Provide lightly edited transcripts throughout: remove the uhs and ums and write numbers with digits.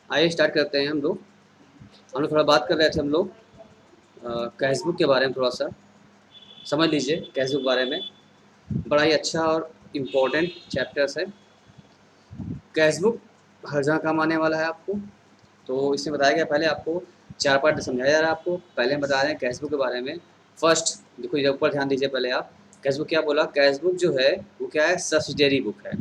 आइए स्टार्ट करते हैं हम लोग थोड़ा बात कर रहे थे हम लोग कैश बुक के बारे में थोड़ा सा समझ लीजिए। कैश बुक के बारे में बड़ा ही अच्छा और इम्पोर्टेंट चैप्टर्स है। कैश बुक हर जगह काम आने वाला है आपको। तो इसमें बताया गया, पहले आपको 4 पार्ट समझाया जा रहा है आपको। पहले हम बता रहे हैं कैश बुक के बारे में। फर्स्ट देखो, इधर ऊपर ध्यान दीजिए पहले आप। कैश बुक क्या बोला? कैश बुक जो है वो क्या है? सब्सिडरी बुक है।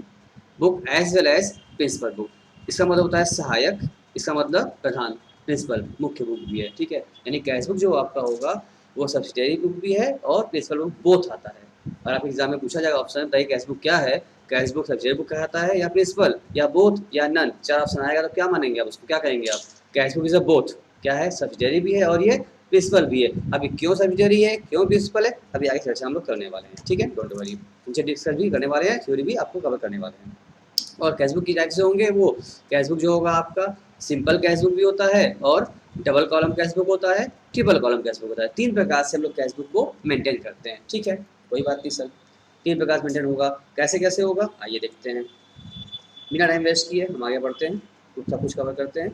Book as well as principal book. इसका मतलब होता है सहायक, इसका मतलब प्रधान। प्रिंसिपल मुख्य बुक भी है, ठीक है। यानी कैश बुक जो आपका होगा वो सब्सिडरी बुक भी है और प्रिंसिपल बुक बोथ आता है। और आप एग्जाम में पूछा जाएगा ऑप्शन, बताइए कैश बुक क्या है? कैश बुक सब्सिडरी बुक कहलाता है या प्रिंसिपल या बोथ या नन? 4 ऑप्शन आएगा तो क्या मानेंगे आप उसको? क्या कहेंगे आप? Cash book is a both. क्या है? सब्सिडरी भी है और ये प्रिंसिपल भी है। अभी क्यों सब्सिडरी है, क्यों प्रिंसिपल है, अभी आगे चर्चा हम लोग करने वाले हैं, ठीक है। डोंट वरी, नीचे डिस्कस भी करने वाले हैं, थ्योरी भी आपको कवर करने वाले हैं। और कैश बुक की टाइप से होंगे वो। कैश बुक जो होगा आपका सिंपल कैश बुक भी होता है और डबल कॉलम कैश बुक होता है, ट्रिपल कॉलम कैश बुक होता है। 3 प्रकार से हम लोग कैश बुक को मेंटेन करते हैं, ठीक है। कोई बात नहीं सर, 3 प्रकार से मेंटेन होगा। कैसे कैसे होगा आइए देखते हैं। बिना टाइम वेस्ट किए हम आगे बढ़ते हैं, कुछ सब कुछ कवर करते हैं।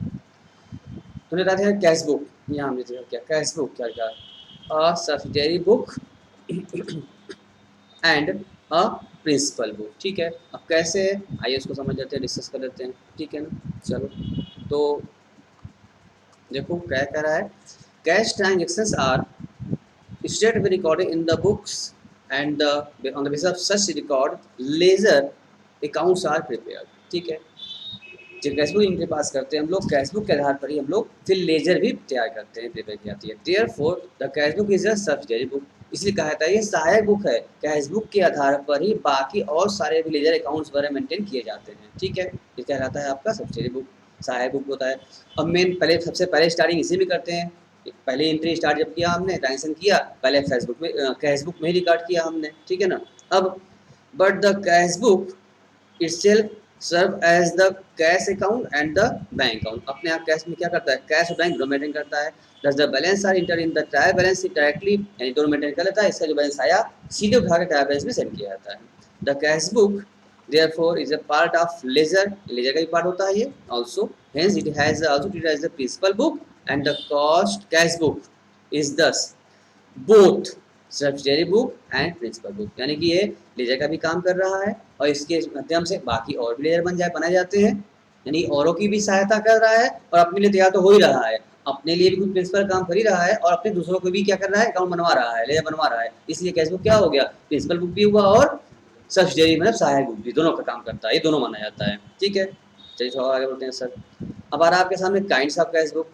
तो बताते हैं कैश बुक। यहाँ हमने देखा क्या कैश बुक क्या क्या, a subsidiary book and a principal book, ठीक है। अब कैसे, आइए उसको समझ लेते हैं, डिस्कस कर लेते हैं, ठीक है ना। चलो, तो देखो क्या कह रहा है। Cash transactions are state be recorded in the books and the on the basis of such record ledger accounts are prepared, ठीक है। जब कैश बुक इनके पास करते हैं हम लोग, कैश बुक के आधार पर ही हम लोग फिर लेजर भी तैयार करते हैं, प्रिपेयर की जाती है। Therefore the cash book is a subsidiary book, इसलिए कहा जाता है ये सहायक बुक है। कैश बुक के आधार पर ही बाकी और सारे भी लेजर अकाउंट्स वगैरह मेंटेन किए जाते हैं, ठीक है। ये कहलाता है आपका सब्सिडरी बुक, सहायक बुक होता है। अब मेन पहले सबसे पहले स्टार्टिंग इसी में करते हैं। पहले एंट्री स्टार्ट जब किया हमने, ट्रांजेक्शन किया, पहले फेसबुक में कैश बुक में ही रिकॉर्ड किया हमने, ठीक है ना। अब but the cash book itself serve as the cash account and the bank account। अपने आप कैश में क्या करता है? कैश और बैंक दोनों मेंटेन करता है। Thus the balance are entered in the trial balance sheet directly, यानी दोनों मेंटेन कर लेता है। इसका जो बैलेंस आया सीधे उठा के ट्रायल बैलेंस में सेंड किया जाता है। The cash book therefore is a part of ledger, ledger का भी पार्ट होता है ये also, hence it has also treated as the principal book and the cost cash book is thus both subsidiary book and principal book, यानी कि ये laser का भी काम कर रहा है और इसके माध्यम से बाकी और भी लेजर बनाए जाते हैं। यानी औरों की भी सहायता कर रहा है और अपने लिए तैयार तो हो ही रहा है। अपने लिए भी कुछ प्रिंसिपल काम कर ही रहा है और अपने दूसरों को भी क्या कर रहा है? अकाउंट बनवा रहा है, लेजर बनवा रहा है। इसलिए कैश बुक क्या हो गया? प्रिंसिपल बुक भी हुआ और सब्सिडरी मतलब सहायक बुक भी, दोनों का काम करता है, ये दोनों माना जाता है, ठीक है। चलिए थोड़ा आगे बढ़ते हैं सर। अब आ रहा है आपके सामने काइंड्स ऑफ कैश बुक,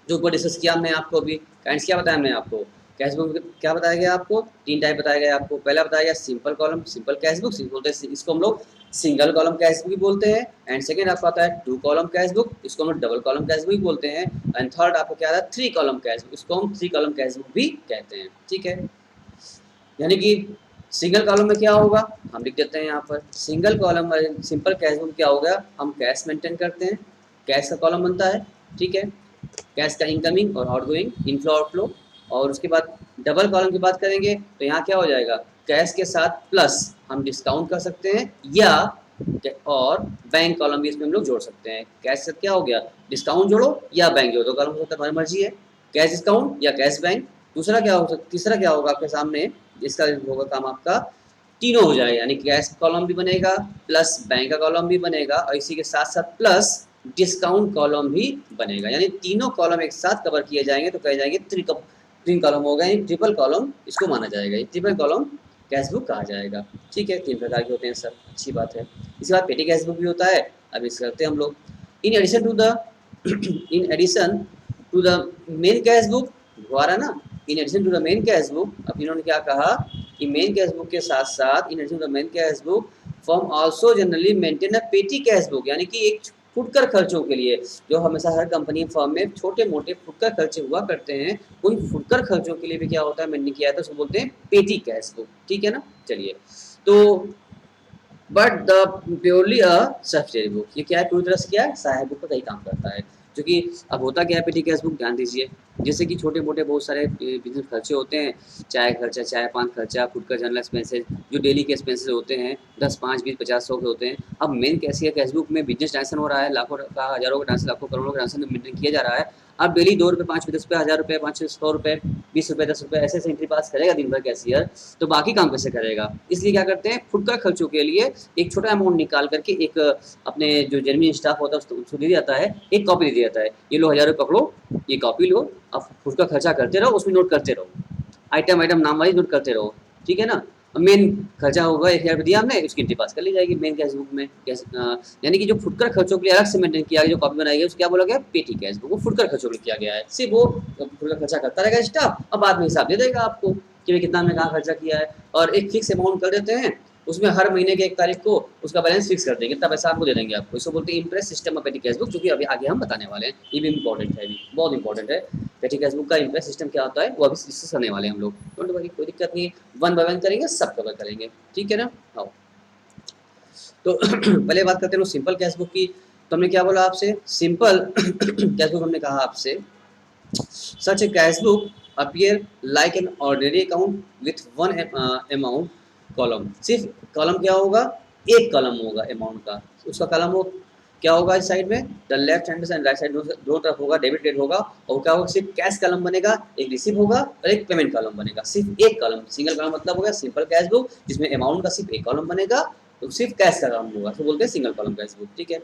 जो ऊपर डिस्कस किया हमने आपको अभी। काइंड्स क्या बताया हमने आपको? कैश बुक क्या बताया गया आपको? 3 टाइप बताया गया आपको। पहला बताया गया simple column simple cash book, बोलते हैं इसको हम लोग सिंगल कॉलम कैश बुक भी बोलते हैं। एंड सेकंड आपको आता है 2 कॉलम कैश बुक, इसको हम डबल कॉलम कैश बुक भी बोलते हैं। एंड थर्ड आपको क्या आता है? 3 कॉलम कैश बुक, इसको हम 3 कॉलम कैश बुक भी कहते हैं, ठीक है। यानी कि सिंगल कॉलम में क्या होगा हम लिख देते हैं यहाँ पर। Single column simple cash book क्या होगा? हम कैश मेंटेन करते हैं, कैश का कॉलम बनता है, ठीक है। कैश का इनकमिंग और आउटगोइंग, इनफ्लो आउटफ्लो। और उसके बाद डबल कॉलम की बात करेंगे तो यहाँ क्या हो जाएगा? कैश के साथ प्लस हम डिस्काउंट कर सकते हैं या और बैंक कॉलम भी इसमें हम लोग जोड़ सकते हैं। कैश से क्या हो गया? डिस्काउंट जोड़ो या बैंक जोड़ो, दो कॉलम हो सकता है, तुम्हारी मर्जी है। कैश डिस्काउंट या कैश बैंक। दूसरा क्या हो सकता, तीसरा क्या होगा आपके सामने? इसका होगा काम आपका, तीनों हो जाएगा, यानी कैश कॉलम भी बनेगा प्लस बैंक का कॉलम भी बनेगा और इसी के साथ साथ प्लस डिस्काउंट कॉलम भी बनेगा। यानी तीनों कॉलम एक साथ कवर किए जाएंगे तो कहे जाएंगे तीन कॉलम हो गए, ट्रिपल कॉलम इसको माना जाएगा, ट्रिपल कॉलम कैश बुक कहा जाएगा, ठीक है। 3 प्रकार के होते हैं सर, अच्छी बात है। इसके बाद पेटी कैश बुक भी होता है। अब इस करते हैं हम लोग in addition to the in addition to the main cash book, दोबारा ना, in addition to the main cash book. अब इन्होंने क्या कहा कि मेन कैश बुक के साथ साथ in addition to the main cash book firm also generally maintain a petty cash book, यानी कि एक फुटकर खर्चों के लिए, जो हमेशा हर कंपनी फर्म में छोटे मोटे फुटकर खर्चे हुआ करते हैं, उन फुटकर खर्चों के लिए भी क्या होता है? मेंटेन किया जाता है, उसको बोलते हैं पेटी कैश बुक, ठीक है ना। चलिए, तो but the purely a subsidiary book, ये क्या है? पूरी तरह से क्या है? सहायक बुक का सही काम करता है। क्योंकि अब होता क्या है पेटी कैश बुक, ध्यान दीजिए, जैसे कि छोटे मोटे बहुत सारे बिजनेस खर्चे होते हैं, चाय खर्चा, चाय पान खर्चा, फूड का जनरल एक्सपेंसेस, जो डेली के एक्सपेंसेस होते हैं 10, 5, 20, 50, 100 के होते हैं। अब मेन कैसी है, कैश बुक में बिजनेस ट्रांजेक्शन हो रहा है, लाखों का, हज़ारों का ट्रांजेक्शन, लाखों करोड़ों का ट्रांजेक्शन मेंटेन किया जा रहा है। अब डेली 2 रुपये, 5 रुपये, 10 रुपये, 1000 रुपये, 500, 100 रुपये, 20 रुपये, 10 रुपये, ऐसे एंट्री पास करेगा दिन भर कैशियर, तो बाकी काम कैसे करेगा? इसलिए क्या करते हैं, फुटकर का खर्चों के लिए एक छोटा अमाउंट निकाल करके एक अपने जो जेन्युइन स्टाफ होता है उसको दे दिया जाता है, एक कॉपी दे दिया जाता है, ये लो 1000 रुपये पकड़ो, ये कॉपी लो, अब फुटकर का खर्चा करते रहो, उसमें नोट करते रहो, आइटम आइटम नाम वाइज नोट करते रहो, ठीक है ना। मेन खर्चा होगा 1000 दिया हमने, उसकी एंट्री पास कर ली जाएगी मेन कैश बुक में। यानी कि जो फुटकर खर्चों के लिए अलग से मेंटेन किया गया, जो कॉपी बनाई गई, उसको क्या बोला गया, पेटी कैश बुक, वो फुटकर खर्चों के लिए किया गया है। सिर्फ वो फुटकर खर्चा करता रहेगा स्टाफ, अब बाद में हिसाब दे देगा आपको कि भाई कितना हमने कहाँ खर्चा किया है, और एक फिक्स अमाउंट कर देते हैं, उसमें हर महीने के 1 तारीख को उसका बैलेंस फिक्स कर देंगे, तब पैसा आपको दे देंगे आपको। इसको बोलते हैं इम्प्रेस सिस्टम ऑफ पेटी कैश बुक, जो कि अभी आगे हम बताने वाले हैं, ये भी इंपॉर्टेंट है, अभी बहुत इंपॉर्टेंट है। पेटी कैश बुक का इम्प्रेस सिस्टम क्या होता है वो अभी डिस्कस करने वाले हैं हम लोग, डोंट वरी, कोई दिक्कत नहीं है, वन बाय वन करेंगे, सब कवर करेंगे, ठीक है ना। आओ तो पहले बात करते हैं लोग सिंपल कैश बुक की। तो हमने क्या बोला आपसे, सिंपल कैश बुक हमने कहा आपसे, such a cash book appear like an ordinary account with one amount column. सिर्फ कॉलम क्या होगा, एक कॉलम होगा अमाउंट का, उसका कॉलम वो क्या होगा, इस साइड में the left hand and right side दोनों तरफ होगा, डेबिट क्रेडिट होगा, और क्या होगा, सिर्फ कैश कॉलम बनेगा, एक रिसीव होगा और एक पेमेंट कॉलम बनेगा, सिर्फ एक कॉलम, सिंगल कॉलम मतलब हो गया सिंपल कैश बुक, जिसमें अमाउंट का सिर्फ एक कॉलम बनेगा, तो सिर्फ कैश का कॉलम होगा, तो बोलते हैं सिंगल कॉलम कैश बुक, ठीक है।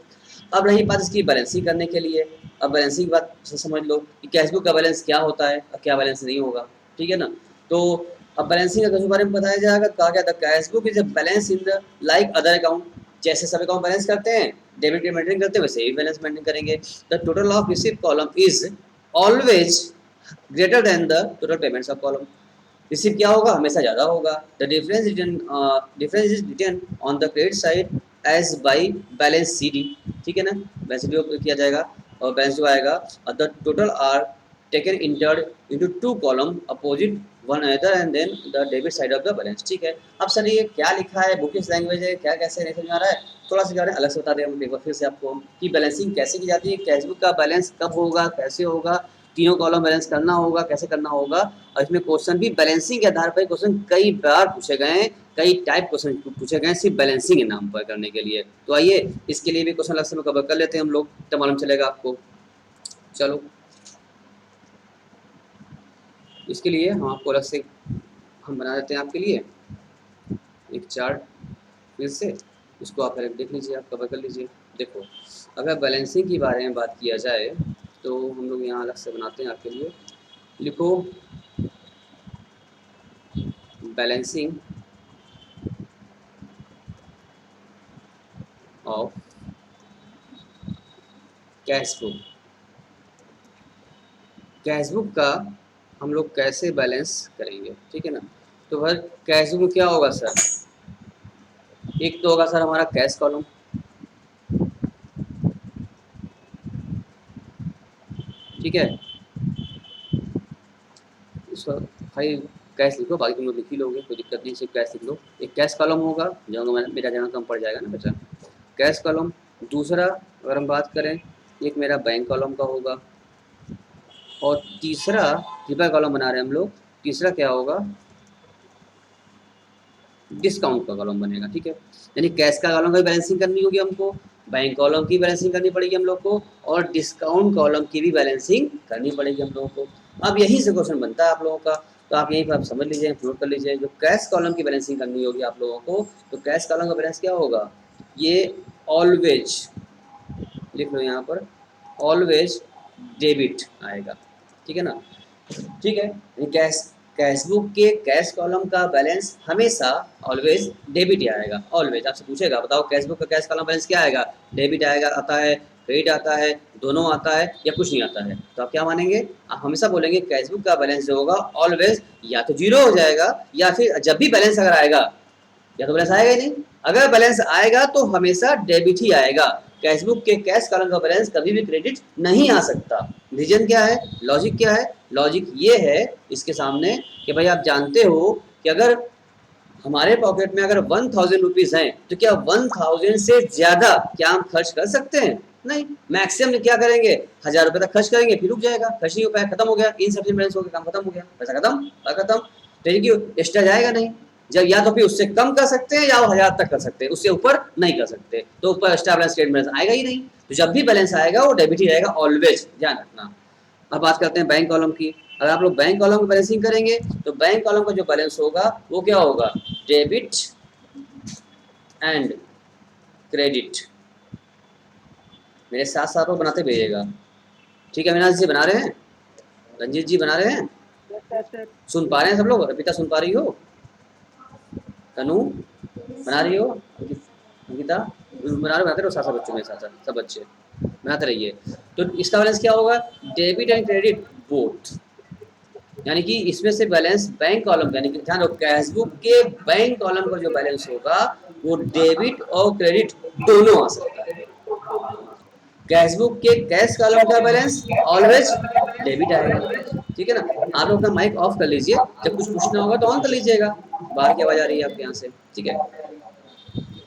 अब रही बात इसकी बैलेंसिंग करने के लिए, अब बैलेंसिंग की बात समझ लो कि कैश बुक का बैलेंस क्या होता है और क्या बैलेंस नहीं होगा, ठीक है ना। तो अब बैलेंसिंग के बारे में बताया जाएगा, कहा गया था cash book is a balance in the like other account, जैसे सब अकाउंट बैलेंस करते हैं, डेबिट क्रेडिट मेंटेन करते हैं, वैसे ही बैलेंस मेंटेन करेंगे। The total of receive column is always greater than the total payments of column. Receive क्या होगा, हमेशा ज़्यादा होगा। The difference is written on the credit side as by balance C D, ठीक है ना, बैलेंस डी किया जाएगा और बैलेंस जो आएगा, और the total are taken entered into 2 column opposite one other and then the debit side of the balance, ठीक है। अब सर ये क्या लिखा है, बुकिश लैंग्वेज है, क्या कैसे नहीं समझ आ रहा है, थोड़ा सा अलग से बता दें हम एक बार फिर से आपको कि बैलेंसिंग कैसे की जाती है, कैश बुक का बैलेंस कब होगा, कैसे होगा, तीनों कॉलम बैलेंस करना होगा, कैसे करना होगा, और इसमें क्वेश्चन भी बैलेंसिंग के आधार पर क्वेश्चन कई बार पूछे गए हैं, कई टाइप क्वेश्चन पूछे गए हैं सिर्फ बैलेंसिंग के नाम पर करने के लिए। तो आइए इसके लिए भी क्वेश्चन अलग से कवर कर लेते हैं हम लोग, तब मालूम चलेगा आपको। चलो इसके लिए हम आपको अलग से हम बना देते हैं आपके लिए एक चार्ट, फिर से उसको आप पहले देख लीजिए, आप कवर कर लीजिए। देखो अगर बैलेंसिंग के बारे में बात किया जाए तो हम लोग यहाँ अलग से बनाते हैं आपके लिए, लिखो balancing of cash book. Cash book का हम लोग कैसे बैलेंस करेंगे, ठीक है ना। तो भाई कैश बुक में क्या होगा सर, एक तो होगा सर हमारा कैश कॉलम, ठीक है, इसको भाई कैश लिखो, बाकी तुम लोग लिख ही लोगे, कोई दिक्कत नहीं, सिर्फ कैश लिख लो। एक कैश कॉलम होगा, जो मेरा जगह कम पड़ जाएगा ना बच्चा, कैश कॉलम। दूसरा अगर हम बात करें, एक मेरा बैंक कॉलम का होगा, और तीसरा ट्रिपल कॉलम बना रहे हैं हम लोग, तीसरा क्या होगा, डिस्काउंट का कॉलम बनेगा, ठीक है। यानी कैश का कॉलम की बैलेंसिंग करनी होगी हमको, बैंक कॉलम की बैलेंसिंग करनी पड़ेगी हम लोग को, और डिस्काउंट कॉलम की भी बैलेंसिंग करनी पड़ेगी हम लोगों को। अब यही से क्वेश्चन बनता है आप लोगों का, तो आप यहीं पर आप समझ लीजिए, नोट कर लीजिए, जो कैश कॉलम की बैलेंसिंग करनी होगी आप लोगों को, तो कैश कॉलम का बैलेंस क्या होगा, ये ऑलवेज लिख लो यहाँ पर, ऑलवेज डेबिट आएगा, ठीक है ना, ठीक है। कैश बुक के कैश कॉलम का बैलेंस हमेशा ऑलवेज डेबिट ही आएगा, ऑलवेज। आपसे पूछेगा बताओ कैश बुक का कैश कॉलम बैलेंस क्या आएगा, डेबिट आएगा, आता है, क्रेडिट आता है, दोनों आता है या कुछ नहीं आता है, तो आप क्या मानेंगे, आप हमेशा बोलेंगे कैश बुक का बैलेंस जो होगा ऑलवेज या तो जीरो हो जाएगा, या फिर जब भी बैलेंस अगर आएगा, या तो बैलेंस आएगा ही नहीं, अगर बैलेंस आएगा तो हमेशा डेबिट ही आएगा। कैश बुक के कैश कॉलम का बैलेंस कभी भी क्रेडिट नहीं आ सकता। रीजन क्या है, लॉजिक क्या है, लॉजिक ये है इसके सामने कि भाई आप जानते हो कि अगर हमारे पॉकेट में अगर 1000 रुपीज हैं तो क्या 1000 से ज्यादा क्या हम खर्च कर सकते हैं? नहीं, मैक्सिमम क्या करेंगे, 1000 रुपए तक खर्च करेंगे, फिर रुक जाएगा, खर्च नहीं हो पाया, खत्म हो गया, इनसफिशिएंट बैलेंस हो गया, काम खत्म हो गया, पैसा खत्म, खत्म। तो ये क्यों एक्स्ट्रा जाएगा नहीं, जब या तो फिर उससे कम कर सकते हैं या 1000 तक कर सकते हैं, उससे ऊपर नहीं कर सकते, तो ऊपर एक्स्ट्रा बैलेंस क्रेडिट बैलेंस आएगा ही नहीं। तो जब भी बैलेंस आएगा वो डेबिट ही रहेगा ऑलवेज, ध्यान रखना। अब बात करते हैं बैंक कॉलम की। अगर आप लोग बैंक कॉलम की बैलेंसिंग करेंगे तो बैंक कॉलम का जो बैलेंस होगा वो क्या होगा, डेबिट एंड क्रेडिट। मेरे साथ साथ वो बनाते भेजिएगा, ठीक है? अविनाश जी बना रहे हैं, रंजीत जी बना रहे हैं, सुन पा रहे हैं सब लोग? अर्पिता सुन पा रही हो, तनु बना रही हो, अंकिता बनाते रहो, साथ साथ बच्चों में साथ साथ सब बच्चे बनाते रहिए। तो इसका बैलेंस क्या होगा, डेबिट एंड क्रेडिट बोथ, यानी कि इसमें से बैलेंस बैंक कॉलम, यानी कि ध्यान रखो कैशबुक के बैंक कॉलम का जो बैलेंस होगा वो डेबिट और क्रेडिट दोनों आ सकता है। कैशबुक के कैश कॉलम का बैलेंस ऑलवेज डेबिट आएगा, ठीक है ना? आप लोग अपना माइक ऑफ कर लीजिए, जब कुछ पूछना होगा तो ऑन कर लीजिएगा, बाहर की आवाज आ रही है आपके यहाँ से, ठीक है?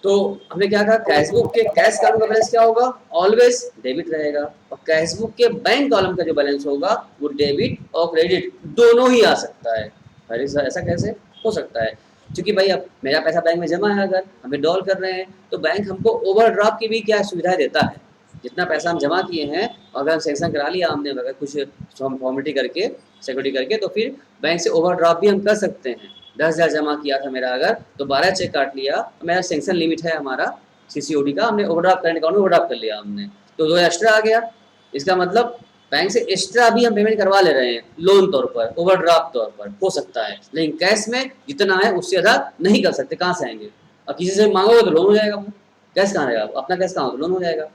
तो हमने क्या कहा, कैशबुक के कैश कॉलम का बैलेंस क्या होगा, ऑलवेज डेबिट रहेगा, और कैशबुक के बैंक कॉलम का जो बैलेंस होगा वो डेबिट और क्रेडिट दोनों ही आ सकता है। अरे सर ऐसा कैसे हो सकता है? क्योंकि भाई अब मेरा पैसा बैंक में जमा है, अगर हम विड्रॉल कर रहे हैं तो बैंक हमको ओवरड्राफ्ट की भी क्या सुविधा देता है। जितना पैसा हम जमा किए हैं अगर हम सेंक्शन करा लिया हमने, अगर कुछ फॉर्मेलिटी करके सिक्योरिटी करके, तो फिर बैंक से ओवरड्राफ्ट भी हम कर सकते हैं। 10,000 जमा किया था मेरा अगर, तो 12 चेक काट लिया, तो मेरा सेंक्शन लिमिट है हमारा सीसीओडी का, हमने ओवरड्राफ्ट करंट अकाउंट में ओवरड्राफ्ट कर लिया हमने, तो 2 एक्स्ट्रा आ गया। इसका मतलब बैंक से एक्स्ट्रा भी हम पेमेंट करवा ले रहे हैं लोन तौर पर, ओवरड्राफ्ट तौर पर हो सकता है, लेकिन कैश में जितना है उससे ज़्यादा नहीं कर सकते, कहाँ से आएंगे? और किसी से मांगोगे तो लोन हो जाएगा, वो कैश कहाँ रहेगा, अपना कैश कहाँ हो तो लोन हो जाएगा।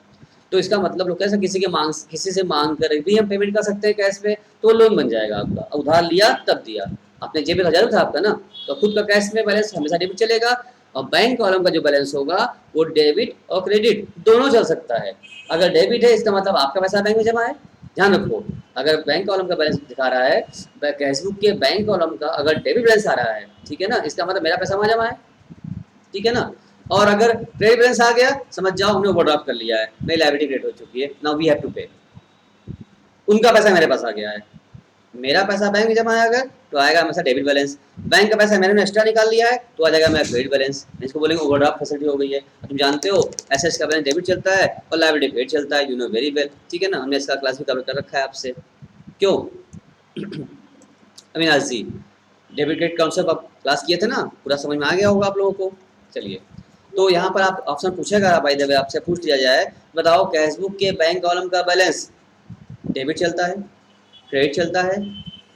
तो इसका मतलब लोग कैसे किसी से मांग कर भी हम पेमेंट कर सकते हैं कैश में, तो लोन बन जाएगा आपका। उधार लिया तब दिया, अपने जेब में 1000 था आपका ना, तो खुद का कैश में बैलेंस हमेशा डेबिट चलेगा, और बैंक कॉलम का जो बैलेंस होगा वो डेबिट और क्रेडिट दोनों चल सकता है। अगर डेबिट है इसका मतलब आपका पैसा बैंक में जमा है, ध्यान रखो। अगर बैंक कॉलम का बैलेंस दिखा रहा है, कैशबुक के बैंक कॉलम का अगर डेबिट बैलेंस आ रहा है, ठीक है ना, इसका मतलब मेरा पैसा वहाँ जमा है, ठीक है ना। और अगर क्रेडिट बैलेंस आ गया, समझ जाओ हमने ओवरड्राफ्ट कर लिया है, मेरी लायबिलिटी क्रिएट हो चुकी है, नाउ वी हैव टू पे। उनका पैसा मेरे पास आ गया है, मेरा पैसा बैंक में जमा है अगर, तो आएगा हमेशा डेबिट बैलेंस, बैंक का पैसा मैंने एक्स्ट्रा निकाल लिया है तो आ जाएगा मेरा क्रेडिट बैलेंस, इसको बोलेंगे ओवरड्राफ्ट फैसिलिटी हो गई है। तुम जानते हो एसेट्स का बैलेंस डेबिट चलता है और लायबिलिटी क्रेडिट चलता है, यू नो वेरी वेल, ठीक है ना, हमने इसका क्लास भी कवर कर रखा है आपसे। क्यों अविनाश जी, डेबिट क्रेडिट कॉन्सेप्ट आप क्लास किए थे ना, पूरा समझ में आ गया होगा आप लोगों को। चलिए, तो यहाँ पर आप ऑप्शन पूछेगा भाई, जब आपसे पूछ लिया जाए बताओ कैशबुक के बैंक कॉलम का बैलेंस डेबिट चलता है, क्रेडिट चलता है,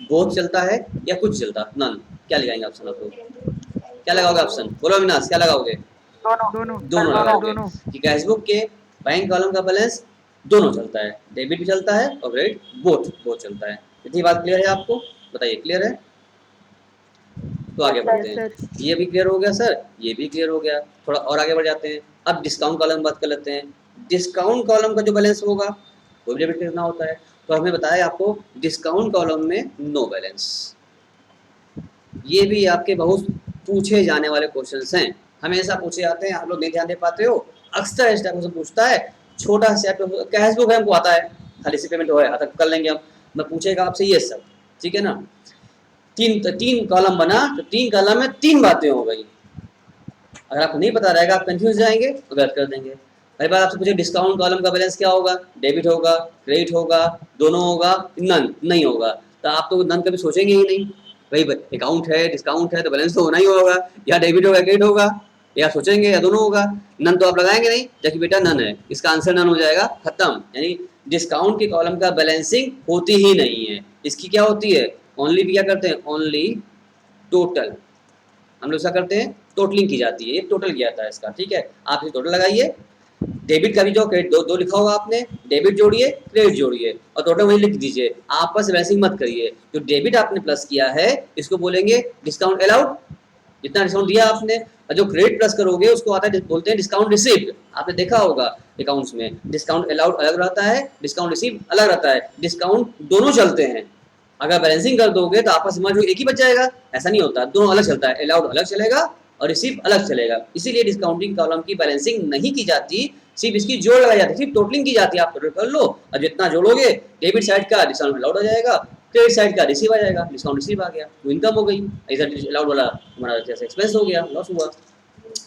बोथ चलता है या कुछ चलता है, नन, क्या लगाएंगे ऑप्शन आप लोग? क्या लगाओगे ऑप्शन, बोलो अविनाश क्या लगाओगे? दोनों लगाओगे कि कैशबुक के बैंक कॉलम का बैलेंस दोनों चलता है, डेबिट भी चलता है और क्रेडिट बोथ चलता है। इतनी बात क्लियर है आपको? बताइए क्लियर है? तो आगे बढ़ते हैं, ये भी क्लियर हो गया सर, ये भी क्लियर हो गया, थोड़ा और आगे बढ़ जाते हैं। अब डिस्काउंट कॉलम बात कर लेते हैं। डिस्काउंट कॉलम का जो बैलेंस होगा वो भी डेबिट करना होता है, तो हमें बताया आपको डिस्काउंट कॉलम में नो बैलेंस। ये भी आपके बहुत पूछे जाने वाले क्वेश्चंस हैं, हमेशा पूछे जाते हैं, आप लोग नहीं ध्यान दे पाते हो। अक्सर इस टाइप से पूछता है, छोटा सा कैशबुक है हमको आता है, खाली से पेमेंट हो आता कर लेंगे हम, मैं पूछेगा आपसे ये सब, ठीक है ना। तीन कॉलम बना तो 3 कॉलम में 3 बातें हो गई, अगर आपको नहीं पता रहेगा आप कंफ्यूज जाएंगे तो गलत कर देंगे। पहली बात आपसे पूछे डिस्काउंट कॉलम का बैलेंस क्या होगा, डेबिट होगा, क्रेडिट होगा, दोनों होगा, नन नहीं होगा, तो आप तो नन कभी सोचेंगे ही नहीं, भाई अकाउंट है डिस्काउंट है तो बैलेंस तो होना ही होगा, या डेबिट होगा क्रेडिट होगा, या सोचेंगे या दोनों होगा, नन तो आप लगाएंगे नहीं, जबकि बेटा नन है, इसका आंसर नन हो जाएगा, खत्म। यानी डिस्काउंट के कॉलम का बैलेंसिंग होती ही नहीं है, इसकी क्या होती है, ओनली भी क्या करते हैं, ओनली टोटल, हम लोग क्या करते हैं, टोटलिंग की जाती है, ये टोटल किया जाता है इसका, ठीक है। आप ये टोटल लगाइए, डेबिट का भी जो क्रेडिट दो लिखा होगा आपने, डेबिट जोड़िए क्रेडिट जोड़िए और टोटल वही लिख दीजिए, आपस में बैलेंसिंग मत करिए। जो डेबिट आपने प्लस किया है इसको बोलेंगे डिस्काउंट अलाउड, जितना डिस्काउंट दिया आपने, और जो क्रेडिट प्लस करोगे उसको आता है बोलते हैं डिस्काउंट रिसीव्ड। आपने देखा होगा अकाउंट्स में डिस्काउंट अलाउड अलग रहता है, डिस्काउंट रिसीव अलग रहता है, डिस्काउंट दोनों चलते हैं। अगर बैलेंसिंग कर दोगे तो आपस में जो एक ही बच जाएगा, ऐसा नहीं होता, दोनों अलग चलता है, अलाउड अलग चलेगा और रिसीव अलग चलेगा। इसीलिए डिस्काउंटिंग कॉलम की बैलेंसिंग नहीं की जाती, सिर्फ इसकी जोड़ लगाई जाती है, सिर्फ टोटलिंग की जाती है। आप टोटल कर लो और जितना जोड़ोगे डेबिट साइड का डिस्काउंट अलाउड हो जाएगा, क्रेडिट साइड का रिसीव आ जाएगा, डिस्काउंट रिसीव आ गया तो इनकम हो गई, इधर अलाउड वाला हमारा जैसे एक्सपेंस हो गया, लॉस हुआ।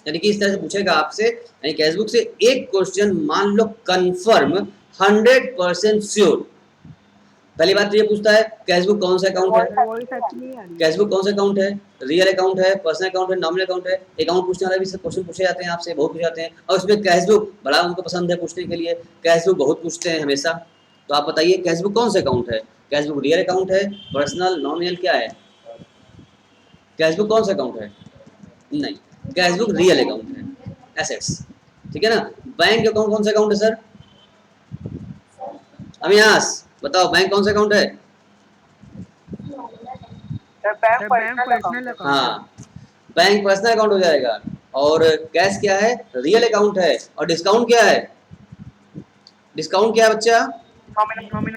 यानी कि इस तरह से पूछेगा आपसे, यानी कैश बुक से एक क्वेश्चन मान लो कंफर्म 100% श्योर। पहली बात तो ये पूछता है कैश बुक कौन सा अकाउंट है, कैश बुक कौन सा अकाउंट है, रियल अकाउंट है, पर्सनल अकाउंट है, नॉमिनल अकाउंट है। अकाउंट पूछने वाला भी क्वेश्चन पूछे जाते हैं आपसे, बहुत पूछे जाते हैं, और उसमें कैश बुक बड़ा उनको पसंद है पूछने के लिए, कैश बुक बहुत पूछते हैं हमेशा। तो आप बताइए कैश बुक कौन सा अकाउंट है, कैश बुक रियल अकाउंट है, पर्सनल, नॉमिनल क्या है, कैश बुक कौन सा अकाउंट है, नहीं, कैश बुक रियल अकाउंट है, एसेट्स, ठीक है ना। बैंक अकाउंट कौन सा अकाउंट है सर, अविनाश बताओ बैंक कौन सा अकाउंट है, हाँ बैंक पर्सनल अकाउंट हो जाएगा, और कैश क्या है, रियल अकाउंट है, और डिस्काउंट क्या है, डिस्काउंट क्या है बच्चा,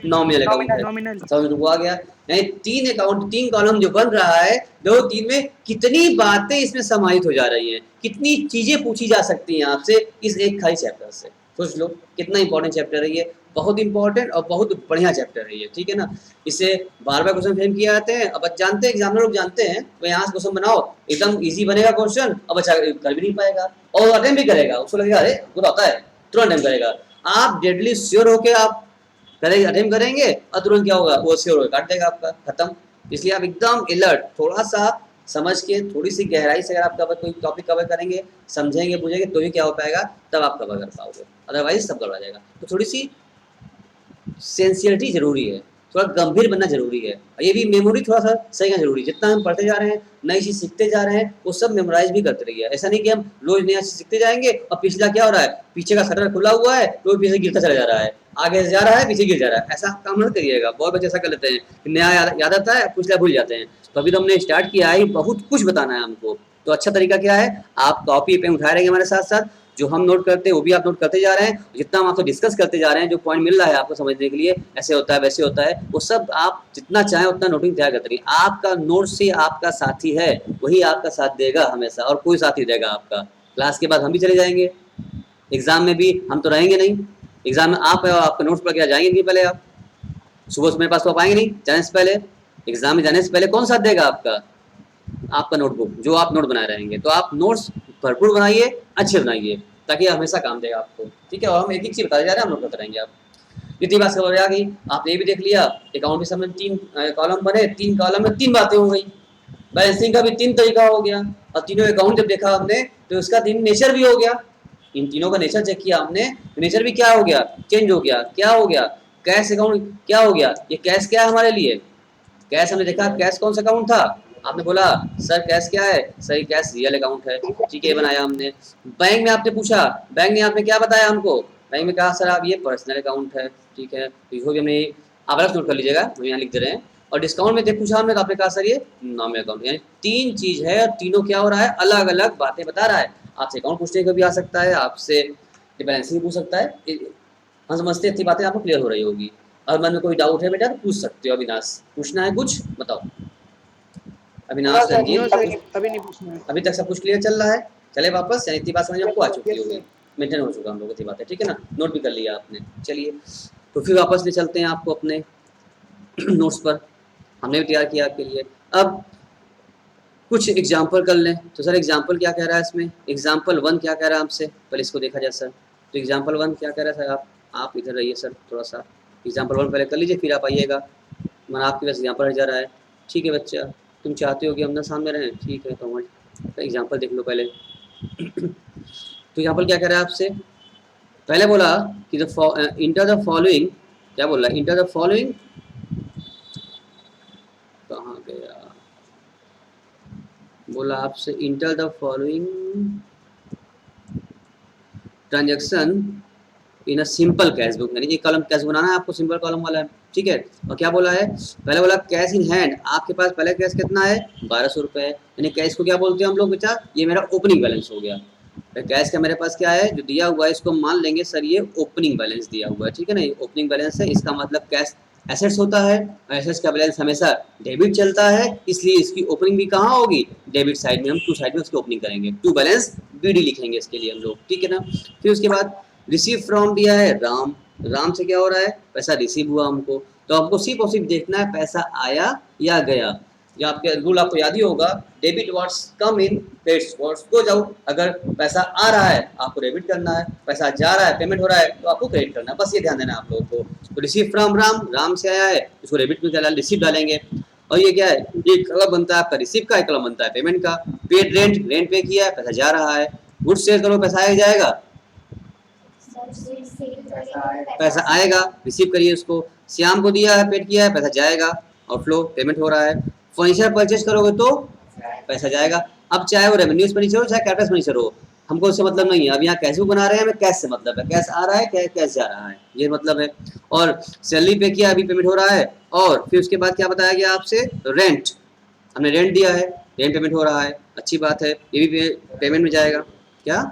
नॉमिनल अकाउंट है। समझ में आ गया। यानी तीन अकाउंट, तीन कॉलम जो बन रहा है, दो तीन में कितनी बातें इसमें समाहित हो जा रही हैं, कितनी चीजें पूछी जा सकती हैं आपसे इस एक खाली चैप्टर से। सोच लो कितना इंपॉर्टेंट चैप्टर है ये, बहुत इंपॉर्टेंट और बहुत बढ़िया चैप्टर है ये, ठीक है ना। इसे बार बार क्वेश्चन फ्रेम किए जाते हैं। अब जानते हैं, एग्जामिनर लोग जानते हैं, तो यहाँ से क्वेश्चन बनाओ एकदम इजी बनेगा क्वेश्चन, अब बच्चा कर भी नहीं पाएगा और अटेम्प्ट भी करेगा, उसको लगेगा अरे वो आता है, तुरंत अटेम्प्ट करेगा। आप डेडली श्योर होके आप करेंगे, अटेम्प्ट करेंगे और तुरंत क्या होगा, वो श्योर होगा, काट देगा आपका, खत्म। इसलिए आप एकदम अलर्ट, थोड़ा सा समझ के, थोड़ी सी गहराई से अगर आप कवर कोई टॉपिक कवर करेंगे, समझेंगे बुझेंगे, तो ही क्या हो पाएगा, तब आप कवर कर पाओगे, अदरवाइज सब गड़बड़ा जाएगा। तो थोड़ी सी सेंसियरिटी जरूरी है, थोड़ा गंभीर बनना जरूरी है, ये भी मेमोरी थोड़ा सा सही करना जरूरी है। जितना हम पढ़ते जा रहे हैं, नई चीज सीखते जा रहे हैं, वो सब मेमोराइज भी करते रहिए। ऐसा नहीं कि हम रोज नया चीज सीखते जाएंगे और पिछला क्या हो रहा है, पीछे का शटर खुला हुआ है तो पीछे गिरता चला जा रहा है, आगे जा रहा है पीछे गिर जा रहा है, ऐसा काम मत करिएगा। बहुत बच्चे ऐसा कर लेते हैं, नया याद आता है पिछला भूल जाते हैं। तो अभी तो हमने स्टार्ट किया है, बहुत कुछ बताना है हमको। तो अच्छा तरीका क्या है, आप कॉपी पेन उठाए रहेंगे हमारे साथ साथ, जो हम नोट करते हैं वो भी आप नोट करते जा रहे हैं, जितना हम आपको डिस्कस करते जा रहे हैं, जो पॉइंट मिल रहा है आपको समझने के लिए, ऐसे होता है वैसे होता है, वो सब आप जितना चाहें उतना नोटिंग तैयार करते रहिए। आपका नोट से आपका साथी है, वही आपका साथ देगा हमेशा, और कोई साथी देगा आपका। क्लास के बाद हम भी चले जाएंगे, एग्जाम में भी हम तो रहेंगे नहीं, एग्जाम में आप आपका नोट्स पढ़ के जाएंगे नहीं, पहले आप सुबह मेरे पास तो आप आएंगे नहीं, जाने से पहले, एग्जाम में जाने से पहले कौन साथ देगा आपका, आपका नोटबुक जो आप नोट बनाए रहेंगे। तो आप नोट्स भरपूर बनाइए, अच्छे बनाइए, ताकि हमेशा काम देगा आपको, ठीक है। और हम एक एक चीज बताते जा रहे हैं, हम नोट करते रहेंगे। आप इतनी बात समझ आ गई, आपने ये भी देख लिया अकाउंट के समय 3 कॉलम बने, 3 कॉलम में 3 बातें हो गई, बैलेंसिंग का भी 3 तरीका हो गया, और तीनों अकाउंट जब देखा हमने तो उसका 3 नेचर भी हो गया, इन तीनों का नेचर चेक किया हमने, नेचर भी क्या हो गया, चेंज हो गया। क्या हो गया, कैश अकाउंट क्या हो गया, ये कैश क्या है हमारे लिए, कैश हमने देखा कैश कौन सा अकाउंट था, आपने बोला सर कैश क्या है, सही कैश रियल अकाउंट है, ठीक है बनाया हमने। बैंक में आपने पूछा, बैंक ने आपने क्या बताया हमको, बैंक में कहा सर आप ये पर्सनल अकाउंट है, ठीक है, तो भी हमने आप अलग नोट कर लीजिएगा, हम यहाँ लिख दे रहे हैं। और डिस्काउंट में पूछा हमने तो आपने कहा सर ये नॉमिनल अकाउंट, यानी 3 चीज है और तीनों क्या हो रहा है, अलग अलग बातें बता रहा है। आपसे अकाउंट पूछने को भी आ सकता है, आपसे बैलेंसिंग पूछ सकता है, हम समझते हैं इतनी बातें आपको क्लियर हो रही होगी। अगर मन में कोई डाउट है बेटा तो पूछ सकते हो। अविनाश पूछना है कुछ, बताओ अविनाश रंजीत, अभी नहीं पूछना है, अभी तक सब कुछ क्लियर चल रहा है, चले वापस, यानी इतनी बात समझ में आपको आ चुकी होगी, मेंटेन हो चुका हम लोग की बातें, ठीक है ना, नोट भी कर लिया आपने। चलिए तो फिर वापस ले चलते हैं आपको अपने नोट्स पर, हमने भी तैयार किया आपके लिए। अब कुछ एग्जाम्पल कर लें, तो सर एग्जाम्पल क्या कह रहा है इसमें, एग्जाम्पल 1 क्या कह रहा है हमसे, पहले इसको देखा जाए सर। तो एग्जाम्पल 1 क्या कह रहा है सर, आप इधर रहिए सर, थोड़ा सा एग्जाम्पल 1 पहले कर लीजिए, फिर आप आइएगा, मैंने आपके पास एग्जाम्पल हट जा रहा है, ठीक है बच्चा, तुम चाहते हो कि हम ना सामने रहें, ठीक है, तो एग्जाम्पल देख लो पहले। तो एग्जाम्पल क्या कह रहा है आपसे, पहले बोला कि इंटर द फॉलोइंग, क्या बोल रहा है, इंटर द फॉलोइंग, कहाँ गया, बोला आपसे enter the following transaction in a simple cash book, यानी एक कॉलम कैश बनाना है आपको, सिंपल कॉलम वाला है, ठीक है। और क्या बोला है, पहले बोला कैश इन हैंड, आपके पास पहले कैश कितना है 1200 रुपये, यानी कैश को क्या बोलते हैं हम लोग बेटा, ये मेरा ओपनिंग बैलेंस हो गया। तो कैश का मेरे पास क्या है जो दिया हुआ है, इसको मान लेंगे सर ये ओपनिंग बैलेंस दिया हुआ है, ठीक है ना, ये ओपनिंग बैलेंस है, इसका मतलब कैश एसेट्स होता है, एसेट्स का बैलेंस हमेशा डेबिट चलता है, इसलिए इसकी ओपनिंग भी कहाँ होगी, डेबिट साइड में। हम टू साइड में उसकी ओपनिंग करेंगे, टू बैलेंस बीडी लिखेंगे इसके लिए हम लोग, ठीक है ना। फिर उसके बाद रिसीव फ्रॉम दिया है राम, राम से क्या हो रहा है, पैसा रिसीव हुआ हमको, तो हमको सिर्फ और सिर्फ देखना है पैसा आया या गया। जो आपके रूल आपको याद ही होगा, डेबिट वर्ड्स कम इन, क्रेडिट वर्ड्स गो आउट। अगर पैसा आ रहा है आपको डेबिट करना है, पैसा जा रहा है पेमेंट हो रहा है तो आपको क्रेडिट करना है, बस ये ध्यान देना है आप लोगों को। तो रिसीव फ्रॉम राम, राम से आया है इसको डेबिट में डाल रिसीव डालेंगे। और ये क्या है, एक कलम बनता है आपका रिसीव का, एक कलम बनता है पेमेंट का। पेड रेंट, रेंट पे किया है पैसा जा रहा है। गुड्स सेल करो पैसा आएगा जाएगा, पैसा आएगा, रिसीव करिए उसको। श्याम को दिया है पेड किया है पैसा जाएगा, और फ्लो पेमेंट हो रहा है। फर्नीचर परचेज करोगे तो पैसा जाएगा। अब चाहे वो रेवेन्यू एक्सपेंडिचर हो चाहे कैपिटल एक्सपेंडिचर हो, हमको उससे मतलब नहीं है। अब यहाँ कैश बुक बना रहे हैं, हमें कैश से मतलब है, कैश आ रहा है कैश जा रहा है, ये मतलब है। और सैलरी पे किया अभी पेमेंट हो रहा है। और फिर उसके बाद क्या बताया गया आपसे, रेंट, हमने रेंट दिया है, रेंट पेमेंट हो रहा है, अच्छी बात है, ये भी पेमेंट में जाएगा। क्या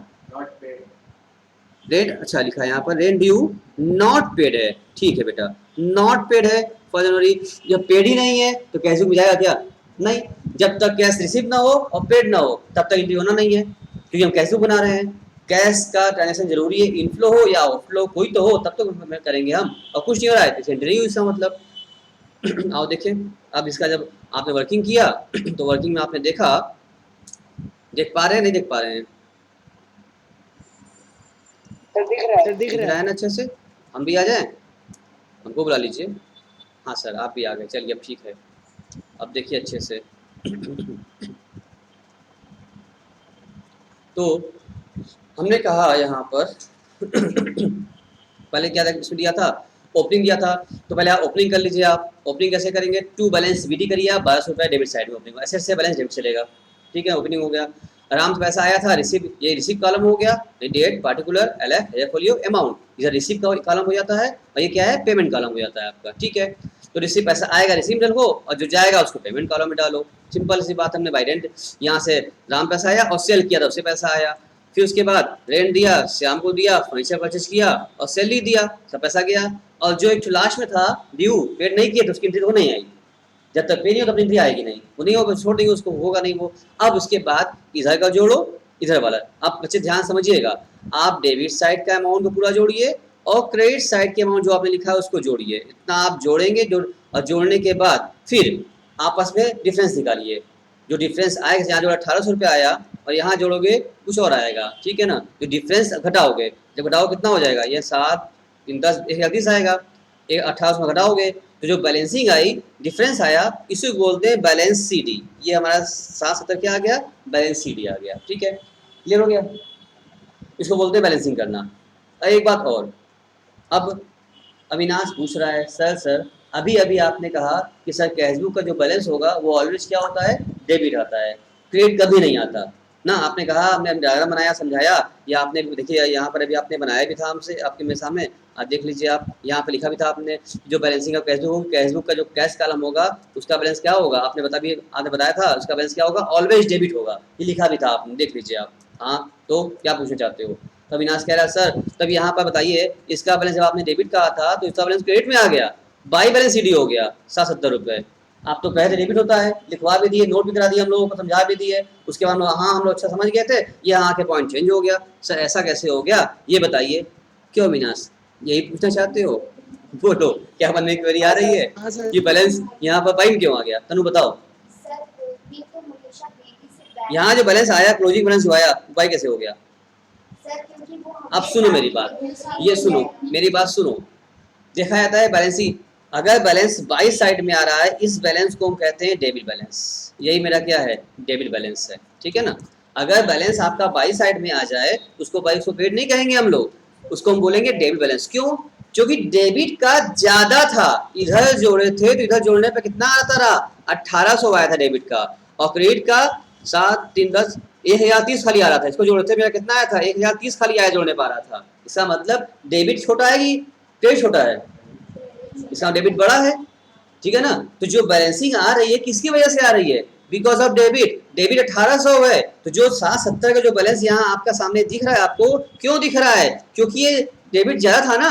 रेंट, अच्छा लिखा है यहाँ पर, रेंट ड्यू नॉट पेड है, ठीक है बेटा, नॉट पेड है फॉर जनवरी। जब पेड ही नहीं है तो कैश बुक में जाएगा क्या, नहीं। जब तक कैश रिसीव ना हो और पेड ना हो तब तक एंट्री होना नहीं है, क्योंकि हम कैश बुक बना रहे हैं। कैश का ट्रांजेक्शन जरूरी है, इनफ्लो हो या आउटफ्लो कोई तो हो तब तो करेंगे हम, और कुछ नहीं हो रहा है तो एंट्री हुई, इसका मतलब। आओ देखें, अब इसका जब आपने वर्किंग किया तो वर्किंग में आपने देखा, देख पा रहे हैं नहीं देख पा रहे हैं, दिख रहा है ना अच्छे से। हम भी आ जाएं, हमको बुला लीजिए। हाँ सर आप भी आ गए, चलिए अब ठीक है। अब देखिए अच्छे से तो हमने कहा यहाँ पर पहले क्या था, इसमें दिया था ओपनिंग दिया था, तो पहले आप ओपनिंग कर लीजिए। आप ओपनिंग कैसे करेंगे, टू बैलेंस बीडी करिए आप, 1200 रुपये डेबिट साइड में ओपनिंग, ऐसे से बैलेंस डेबिट चलेगा, ठीक है। ओपनिंग हो गया, आराम से पैसा आया था, रिसीव, ये रिसीव कॉलम हो गया, date particular LF folio amount, इधर रिसीव का कॉलम हो जाता है, और ये क्या है पेमेंट कॉलम हो जाता है आपका, ठीक है। तो रिसीव पैसा आएगा रिसीव डालो, और जो जाएगा उसको पेमेंट कॉलम में डालो, सिंपल सी बात। हमने बाई रेंट यहाँ से राम पैसा आया और सेल किया था उससे पैसा आया। फिर उसके बाद रेंट दिया, श्याम को दिया, फर्नीचर परचेज किया और सैलरी दिया, सब पैसा गया। और जो एक लास्ट में था ड्यू, पेड नहीं किया तो उसकी एंट्री तो नहीं आई, जब तक पे नहीं हो तब एंट्री आएगी नहीं, वो नहीं होगा छोड़ देंगे उसको, होगा नहीं वो। अब उसके बाद इधर का जोड़ो इधर वाला। अब बच्चे ध्यान समझिएगा, आप डेबिट साइड का अमाउंट को पूरा जोड़िए और क्रेडिट साइड के अमाउंट जो आपने लिखा है उसको जोड़िए, इतना आप जोड़ेंगे। और जोड़ने के बाद फिर आपस में डिफरेंस निकालिए, जो डिफरेंस आएगा, यहाँ जो 1800 रुपये आया और यहाँ जोड़ोगे कुछ और आएगा, ठीक है ना। जो डिफरेंस घटाओगे, जब घटाओ कितना हो जाएगा, ये 7 3 10 10 आएगा, एक 1800 में घटाओगे तो जो बैलेंसिंग आई, डिफरेंस आया, इसे बोलते हैं बैलेंस सी डी। ये हमारा 770 क्या आ गया, बैलेंस सी डी आ गया, ठीक है, क्लियर हो गया। इसको बोलते हैं बैलेंसिंग करना। एक बात और, अब अविनाश पूछ रहा है, सर अभी अभी आपने कहा कि सर कैशबुक का जो बैलेंस होगा वो ऑलवेज क्या होता है, डेबिट आता है, क्रेडिट कभी नहीं आता ना। आपने कहा, हमने डायग्राम बनाया समझाया, या आपने देखिए यहाँ पर अभी आपने बनाया भी था हमसे, आपके मेरे सामने देख लीजिए आप, यहाँ पर लिखा भी था आपने, जो बैलेंसिंग का कैशबुक होगा, कैशबुक का जो कैश कॉलम होगा उसका बैलेंस क्या होगा, आपने आपने बताया था उसका बैलेंस क्या होगा, ऑलवेज डेबिट होगा, ये लिखा भी था आपने, देख लीजिए आप। हाँ तो क्या पूछना चाहते हो, तो अविनाश कह रहा है सर तब यहाँ पर बताइए, इसका बैलेंस जब आपने डेबिट कहा था तो इसका बैलेंस क्रेडिट में आ गया, बाई बैलेंस सीडी हो गया 770 रुपये। आप तो कहे थे डेबिट होता है, लिखवा भी दिए, नोट भी करा दिए हम लोगों को, समझा भी दिए। उसके बाद हाँ हम लोग अच्छा समझ गए थे, ये यहाँ के पॉइंट चेंज हो गया। सर ऐसा कैसे हो गया ये बताइए, क्यों अविनाश यही पूछना चाहते हो, बोलो क्या मन में क्वेरी आ रही है, ये बैलेंस यहाँ पर बाई क्यों आ गया, तनु बताओ। यहाँ जो बैलेंस आया क्लोजिंग बैलेंस जो आया, बाई कैसे हो गया। अब सुनो मेरी बात, ये सुनो मेरी बात सुनो, देखा जाता है बैलेंस ही, अगर बैलेंस बाई साइड में आ रहा है, इस बैलेंस को हम कहते हैं डेबिट बैलेंस, यही मेरा क्या है, डेबिट बैलेंस है, ठीक है ना। अगर बैलेंस आपका बाई साइड में आ जाए उसको बाई, उसको क्रेडिट नहीं कहेंगे हम लोग, उसको हम बोलेंगे डेबिट बैलेंस। क्यों, क्योंकि डेबिट का ज्यादा था, इधर जोड़े थे तो इधर जोड़ने पे कितना आता रहा, 1800 आया था डेबिट का, और क्रेडिट का 7 3 10 1030 खाली आ रहा था, इसको जोड़े थे मेरा कितना आया था, 1030 खाली आया जोड़ने पा रहा था। इसका मतलब डेबिट छोटा है कि क्रेडिट छोटा है, इसका डेबिट बड़ा है, ठीक है ना। तो जो बैलेंसिंग आ रही है किसकी वजह से आ रही है, बिकॉज ऑफ डेबिट, डेबिट 1800 है, तो जो 770 का जो बैलेंस यहाँ आपका सामने दिख रहा है, आपको क्यों दिख रहा है, क्योंकि ये डेबिट ज्यादा था ना,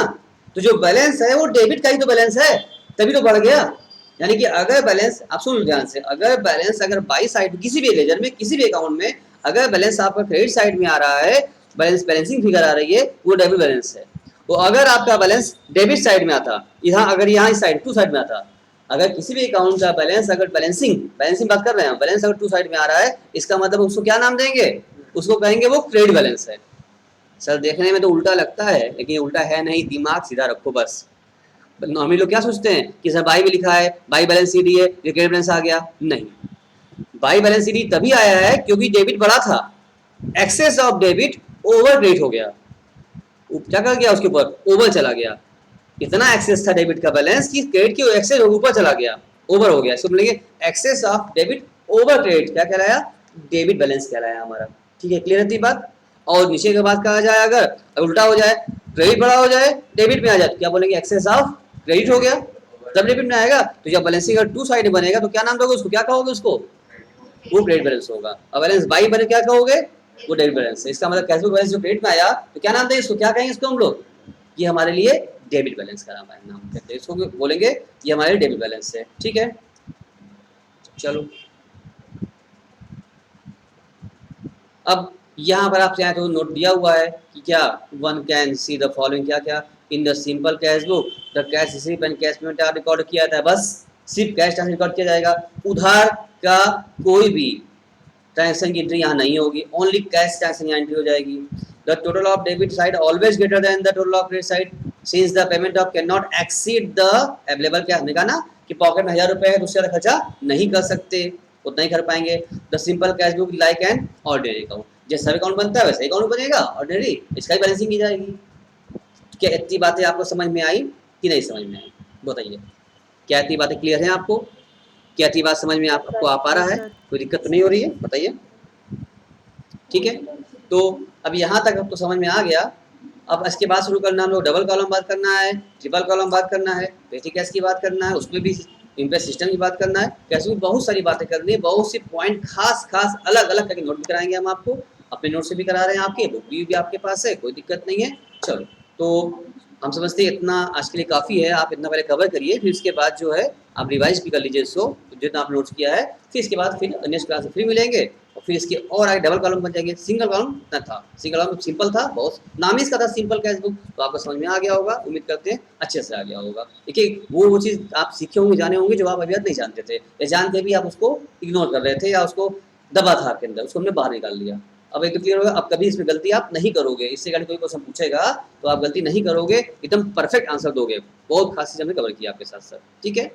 तो जो बैलेंस है वो डेबिट का ही तो बैलेंस है, तभी तो बढ़ गया। यानी कि अगर बैलेंस, आप सुन लो ध्यान से, अगर बैलेंस अगर बाई साइड किसी भी लेजर में किसी भी अकाउंट में अगर बैलेंस आपका क्रेडिट साइड में आ रहा है, बैलेंसिंग फिगर आ रही है, वो डेबिट बैलेंस है। तो अगर आपका बैलेंस डेबिट साइड में आता, यहाँ अगर यहाँ इस साइड टू साइड में आता, अगर किसी भी अकाउंट का बैलेंस अगर बैलेंसिंग बात कर रहे हैं, बैलेंस अगर टू साइड में आ रहा है, इसका मतलब उसको क्या नाम देंगे, उसको कहेंगे वो क्रेडिट बैलेंस है। सर देखने में तो उल्टा लगता है, लेकिन ये उल्टा है नहीं, दिमाग सीधा रखो बस। नॉर्मली लोग क्या सोचते हैं कि सर बाई में लिखा है, बाई बैलेंस सीडी है, ये क्रेडिट बैलेंस आ गया। नहीं, बाई बैलेंस सीडी तभी आया है क्योंकि डेबिट बड़ा था, excess of debit over credit हो गया, क्या कर गया उसके ऊपर, ओवर चला गया। इतना एक्सेस था डेबिट का बैलेंस कि क्रेडिट की एक्सेस ऊपर चला गया, ओवर हो गया। इसको बोलेंगे excess of debit over credit, क्या कहलाया, डेबिट बैलेंस कहलाया हमारा। ठीक है, क्लियर रहती बात। और नीचे के बाद कहा जाए, अगर उल्टा हो जाए, क्रेडिट बड़ा हो जाए डेबिट में आ जाए, तो क्या बोलेंगे, एक्सेस ऑफ क्रेडिट हो गया, तब डेबिट में आएगा। तो जब बैलेंसिंग अगर टू साइड बनेगा तो क्या नाम दोगे उसको, क्या कहोगे उसको, वो क्रेडिट बैलेंस होगा। और बैलेंस बाई बने क्या कहोगे, वो डेबिट बैलेंस है। इसका मतलब कैश बुक बैलेंस जो क्रेडिट में आया तो क्या नाम देंगे इसको, क्या कहेंगे इसको हम लोग, ये हमारे लिए डेबिट बैलेंस का नाम कहते हैं, इसको बोलेंगे ये हमारे डेबिट बैलेंस है। ठीक है, चलो अब यहाँ पर आप चाहें तो नोट दिया हुआ है कि क्या, one can see the following, क्या क्या, in the simple cash book the cash receive and cash payment record किया जाता है, बस सिर्फ कैश ट्रांसफर रिकॉर्ड किया जाएगा, उधार का कोई भी ट्रांजेक्शन की एंट्री यहाँ नहीं होगी, ओनली कैश ट्रांजेक्शन यहाँ एंट्री हो जाएगी। The total of debit side always greater than the total of credit side since the payment of can not exceed the available, क्या हमने कहा ना कि पॉकेट में 1000 रुपए है तो उससे ज़्यादा खर्चा नहीं कर सकते, उतना ही कर पाएंगे। The simple cash book like an ordinary account, जैसा अकाउंट बनता है वैसे अकाउंट बनेगा ऑर्डिनरी, इसका ही बैलेंसिंग की जाएगी। क्या इतनी बातें आपको समझ में आई कि नहीं समझ में आई, बताइए, क्या इतनी बातें क्लियर हैं आपको, क्या इतनी बात समझ में आपको आ पा रहा है, कोई दिक्कत तो नहीं हो रही है, बताइए। ठीक है, तो अब यहाँ तक अब तो समझ में आ गया। अब इसके बाद शुरू करना हम लोग डबल कॉलम बात करना है, ट्रिपल कॉलम बात करना है, पेटी कैश की बात करना है, उसमें भी इंप्रेस सिस्टम की बात करना है, कैसे भी बहुत सारी बातें करनी है, बहुत सी पॉइंट खास अलग अलग करके नोट भी कराएंगे हम आपको, अपने नोट से भी करा रहे हैं, आपके बुक भी आपके पास है, कोई दिक्कत नहीं है। चलो, तो हम समझते हैं इतना आज के लिए काफ़ी है, आप इतना पहले कवर करिए, फिर इसके बाद जो है आप रिवाइज भी कर लीजिए इसको, जितना आप नोट्स किया है, फिर इसके बाद फिर नेक्स्ट क्लास में फिर मिलेंगे, और फिर इसके और आगे डबल कॉलम बन जाएंगे। सिंगल कॉलम ना था, सिंगल कॉलम सिंपल था, बहुत नाम ही इसका था सिंपल कैश बुक, तो आपको समझ में आ गया होगा, उम्मीद करते हैं अच्छे से आ गया होगा। देखिए वो चीज़ आप सीखे होंगे, जाने होंगे जो आप अभी नहीं जानते थे, या जानते भी आप उसको इग्नोर कर रहे थे या उसको दबा था आपके अंदर, उसको हमने बाहर निकाल लिया। अब एक तो क्लियर होगा, अब कभी इसमें गलती आप नहीं करोगे, इससे अगर कोई क्वेश्चन पूछेगा तो आप गलती नहीं करोगे, एकदम परफेक्ट आंसर दोगे। बहुत खास चीज़ हमने कवर किया आपके साथ साथ। ठीक है।